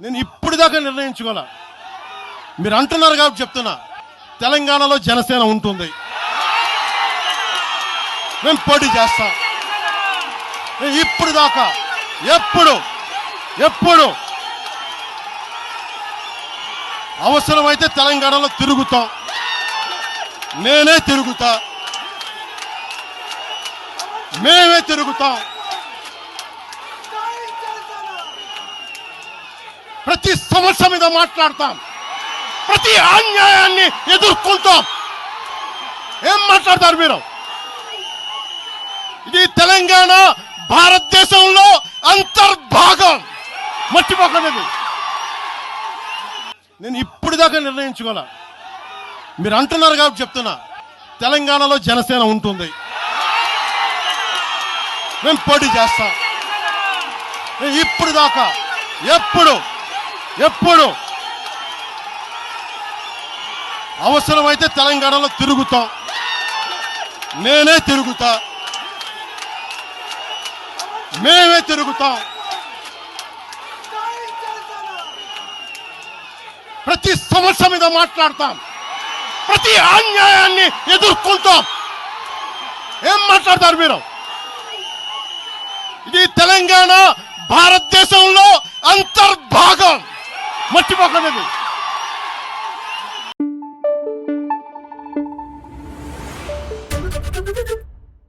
నేను ఇప్పుడు దాకా నిర్ణయించుకోలే. మీరు అంటున్నారు కాబట్టి చెప్తున్నా. తెలంగాణలో జనసేన ఉంటుంది, మేము పోటీ చేస్తాం. నేను ఇప్పుడు దాకా ఎప్పుడు అవసరమైతే తెలంగాణలో తిరుగుతాం, నేనే తిరుగుతా, మేమే తిరుగుతాం. ప్రతి సమస్య మీద మాట్లాడతాం, ప్రతి అన్యాయాన్ని ఎదుర్కొంటాం. ఏం మాట్లాడతారు మీరు? ఇది తెలంగాణ భారతదేశంలో అంతర్భాగం, మర్చిపోకండి. నేను ఇప్పుడు దాకా నిర్ణయించుకోలే. మీరు అంటున్నారు కాబట్టి చెప్తున్నా. తెలంగాణలో జనసేన ఉంటుంది, మేము పోటీ చేస్తాం. నేను ఇప్పుడు దాకా ఎప్పుడు అవసరమైతే తెలంగాణలో తిరుగుతాం, నేనే తిరుగుతా, మేమే తిరుగుతాం. ప్రతి సమస్య మీద మాట్లాడతాం, ప్రతి అన్యాయాన్ని ఎదుర్కొంటాం. ఏం మాట్లాడతారు మీరు? ఇది తెలంగాణ భారతదేశంలో అంతర్భాగం, మర్చిపోకండి.